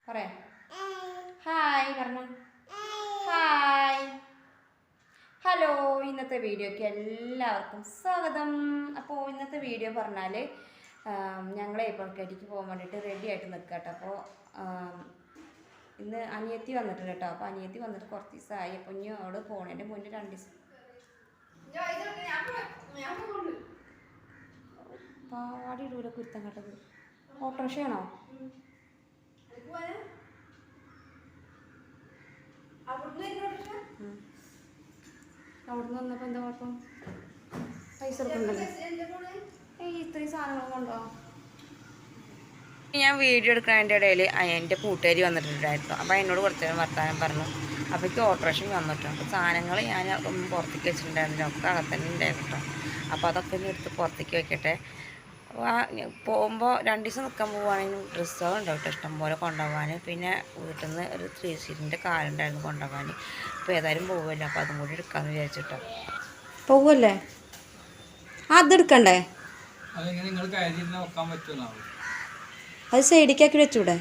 പറയാം. ഹായ് പറഞ്ഞു. Hi hello. ഇന്നത്തെ വീഡിയോയ്ക്ക് എല്ലാവർക്കും സ്വാഗതം. അപ്പോൾ ഇന്നത്തെ വീഡിയോ പറഞ്ഞാൽ ഞങ്ങളെ പുറത്തേക്ക് പോകാൻ വേണ്ടിയിട്ട് റെഡി ആയിട്ട് നിൽക്കുക കേട്ടോ. അപ്പോൾ ഇന്ന് അനിയത്തി വന്നിട്ടുണ്ട് കേട്ടോ. അപ്പോൾ അനിയത്തി വന്നിട്ട് കുറച്ച് ദിവസമായി. അപ്പോൾ ഇനി അവിടെ പോണതിൻ്റെ മുന്നേ 2 ദിവസം പാവാടി ഇടൂല കുരുത്തം കേട്ടത്. ഓട്ടോറിക്ഷയാണോ? അവിടുന്ന് വന്നപ്പോൾ എന്താ കുഴപ്പം? പൈസ എടുക്കണ്ടല്ലോ. ഇത്രയും സാധനങ്ങൾ കൊണ്ടോ? ഞാൻ വീഡിയോ എടുക്കുന്നതിൻ്റെ ഇടയിൽ എൻ്റെ കൂട്ടുകാരി വന്നിട്ടുണ്ടായിരുന്നു. അപ്പോൾ എന്നോട് കുറച്ച് നേരം വർത്താനം പറഞ്ഞു. അപ്പോഴേക്ക് ഓട്ടോറിക്ഷയും വന്നിട്ടുണ്ട്. അപ്പോൾ സാധനങ്ങൾ ഞാൻ പുറത്തേക്ക് വെച്ചിട്ടുണ്ടായിരുന്നു. ഒക്കെ അകത്തന്നെ ഉണ്ടായിരുന്നു കേട്ടോ. അപ്പോൾ അതൊക്കെ ഒന്ന് എടുത്ത് പുറത്തേക്ക് വെക്കട്ടെ. പോകുമ്പോൾ 2 ദിവസം നിൽക്കാൻ പോവുകയാണെങ്കിൽ ഡ്രസ്സുകൾ ഉണ്ടാവും കേട്ടോ, ഇഷ്ടംപോലെ കൊണ്ടുപോകാൻ. പിന്നെ വീട്ടിൽ നിന്ന് ഒരു 3 സീറ്റിൻ്റെ കാലുണ്ടായിരുന്നു കൊണ്ടുപോകാൻ. അപ്പോൾ ഏതായാലും പോകുമല്ലോ, അപ്പോൾ അതും കൂടി എടുക്കാമെന്ന് വിചാരിച്ചിട്ടോ. പോവുമല്ലേ? അതെടുക്കണ്ടേ? അത് സൈഡിക്കാക്കി വെച്ചൂടെ?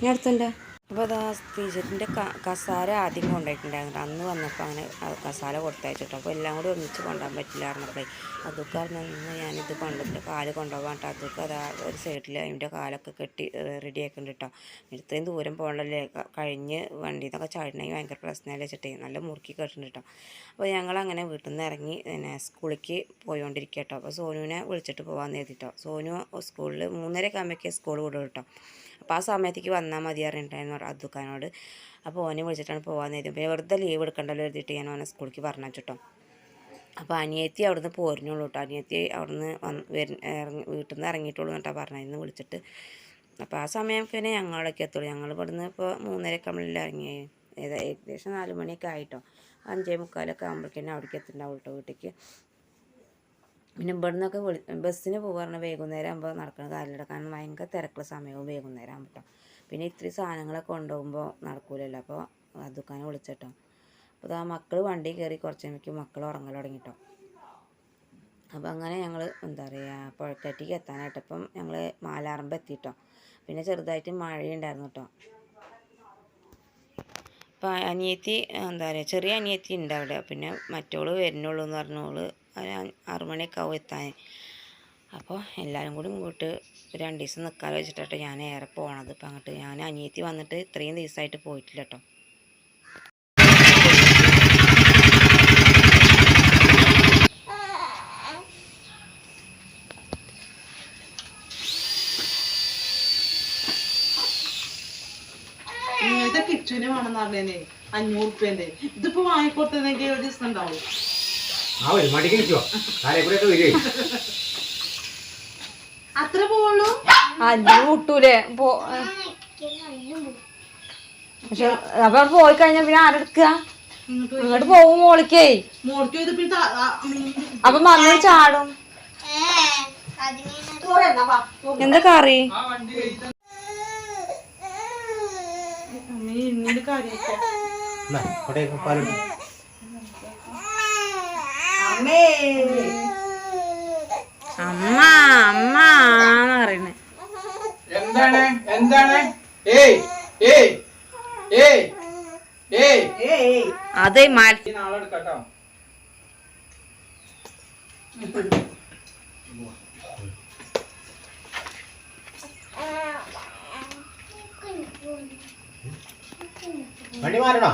ഞാൻ അടുത്തുണ്ട്. അപ്പോൾ അതാ ടീച്ചറിൻ്റെ കസാല ആദ്യം കൊണ്ടുപോയിട്ടുണ്ടായിരുന്നു. അന്ന് വന്നപ്പോൾ അങ്ങനെ കസാല കൊടുത്തയച്ചിട്ടോ. അപ്പോൾ എല്ലാം കൂടി ഒന്നിച്ച് കൊണ്ടുപോകാൻ പറ്റില്ലായിരുന്നപ്പോഴേ അതൊക്കെ നിന്ന് ഞാനിത് കൊണ്ടിട്ട് കാല് കൊണ്ടുപോകാൻ കേട്ടോ. അതൊക്കെ അതാ ഒരു സൈഡിൽ അതിൻ്റെ കാലൊക്കെ കെട്ടി റെഡി ആക്കുന്നുണ്ട് കേട്ടോ. ഇത്രയും ദൂരം പോകണല്ലേ, കഴിഞ്ഞ് വണ്ടിയിൽ നിന്നൊക്കെ ചാടണമെങ്കിൽ ഭയങ്കര പ്രശ്നമല്ലേ വെച്ചിട്ടേ നല്ല മുറുക്കി കെട്ടുന്നുണ്ട് കേട്ടോ. അപ്പോൾ ഞങ്ങളങ്ങനെ വീട്ടിൽ നിന്ന് ഇറങ്ങി സ്കൂളിലേക്ക് പോയിക്കൊണ്ടിരിക്കുക കേട്ടോ. അപ്പോൾ സോനുവിനെ വിളിച്ചിട്ട് പോകാമെന്ന് എഴുതിട്ടോ. സോനു സ്കൂളിൽ 3:30 ആകുമ്പോഴേക്ക് സ്കൂൾ വിടും കേട്ടോ. അപ്പോൾ ആ സമയത്തേക്ക് വന്നാൽ മതി അറിഞ്ഞിട്ടുണ്ടായിരുന്നു അദ്ദുക്കാനോട്. അപ്പോൾ ഓനെ വിളിച്ചിട്ടാണ് പോകാൻ നേരം. പിന്നെ വെറുതെ ലീവ് എടുക്കണ്ടല്ലോ എഴുതിയിട്ട് ഞാൻ ഓനെ സ്കൂളിലേക്ക് പറഞ്ഞു കേട്ടോ. അപ്പോൾ അനിയത്തി അവിടുന്ന് പോരുന്നുള്ളൂ കേട്ടോ. അനിയത്തി അവിടുന്ന് വീട്ടിൽ നിന്ന് ഇറങ്ങിയിട്ടുള്ളൂ എന്നിട്ടാണ് പറഞ്ഞത് ഇന്ന് വിളിച്ചിട്ട്. അപ്പോൾ ആ സമയം പിന്നെ ഞങ്ങളൊക്കെ എത്തുള്ളൂ. ഞങ്ങൾ ഇവിടുന്ന് ഇപ്പോൾ 3:30 ആകുമ്പോഴെല്ലാം ഇറങ്ങി. ഏകദേശം 4 മണിയൊക്കെ ആയിട്ടോ. 5:45 ആകുമ്പോഴേക്കും അവിടേക്ക് എത്തുന്നുണ്ടാവും കേട്ടോ വീട്ടിലേക്ക്. പിന്നെ ഇവിടെ നിന്നൊക്കെ ബസ്സിന് പോകാറുണ്ട് വൈകുന്നേരം ആകുമ്പോൾ നടക്കുന്ന കാര്യമില്ല. കാരണം ഭയങ്കര തിരക്കുള്ള സമയവും വൈകുന്നേരം ആകുമ്പോൾ കേട്ടോ. പിന്നെ ഇത്തിരി സാധനങ്ങളൊക്കെ കൊണ്ടുപോകുമ്പോൾ നടക്കൂലല്ലോ. അപ്പോൾ അദ്ദുക്കാനെ വിളിച്ചിട്ടോ. അപ്പോൾ ആ മക്കൾ വണ്ടി കയറി കുറച്ച് കഴിയുമ്പോൾ മക്കൾ ഉറങ്ങൽ തുടങ്ങിട്ടോ. അപ്പോൾ അങ്ങനെ ഞങ്ങൾ എന്താ പറയുക പുഴക്കട്ടിക്ക് എത്താനായിട്ട് ഇപ്പം ഞങ്ങൾ മാലാറമ്പ് എത്തിയിട്ടോ. പിന്നെ ചെറുതായിട്ട് മഴയുണ്ടായിരുന്നു കേട്ടോ. അപ്പോൾ അനിയത്തി എന്താ പറയുക ചെറിയ അനിയത്തി ഉണ്ട് അവിടെ. പിന്നെ മറ്റോള് വരുന്നുള്ളൂ എന്ന് പറഞ്ഞോള് 6 മണിയൊക്കെ ആവും എത്താൻ. അപ്പോൾ എല്ലാവരും കൂടി ഇങ്ങോട്ട് 2 ദിവസം നിൽക്കാൻ വെച്ചിട്ടോ ഞാൻ ഏറെ പോണത്. ഇപ്പം അങ്ങോട്ട് ഞാൻ അനിയത്തി വന്നിട്ട് ഇത്രയും ദിവസമായിട്ട് പോയിട്ടില്ല കേട്ടോ. ഇങ്ങനത്തെ കിച്ചന് വേണമെന്ന് പറഞ്ഞേ 500 റുപ്യൻ്റെ ഇതിപ്പോ വാങ്ങിക്കൊടുത്തതെങ്കിൽ ഒരു ദിവസം ഉണ്ടാവും. അത്ര പോവുള്ളൂ. 5 കിട്ടൂലേ? പക്ഷെ അപ്പൊ പോയി കഴിഞ്ഞാ പിന്നെ ആരെടുക്കുക? ഇങ്ങോട്ട് പോകും മോളിക്കേ. അപ്പൊ മണ്ണ ചാടും. എന്താ കറി? അമ്മ അമ്മ പറയുന്നേ എന്താണ് എന്താണ്? ഏയ് ഏയ് ഏയ് ഏയ് അതെ നാളെ എടുക്കട്ടോ. വണ്ടി മാറണോ?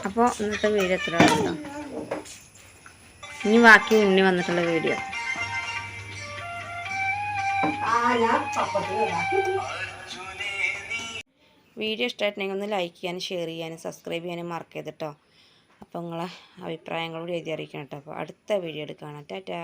അപ്പോൾ ഇന്നത്തെ വീഡിയോ എത്ര ഉണ്ടോ? ഇനി ബാക്കി ഉണ്ണി വന്നിട്ടുള്ള വീഡിയോ. വീഡിയോ ഇഷ്ടമായിട്ടുണ്ടെങ്കിൽ ഒന്ന് ലൈക്ക് ചെയ്യാനും ഷെയർ ചെയ്യാനും സബ്സ്ക്രൈബ് ചെയ്യാനും മറക്കരുത് കേട്ടോ. അപ്പോൾ നിങ്ങളെ അഭിപ്രായങ്ങളോട് എഴുതി അറിയിക്കണം കേട്ടോ. അപ്പോൾ അടുത്ത വീഡിയോ എടുക്കണം. ടാറ്റാ.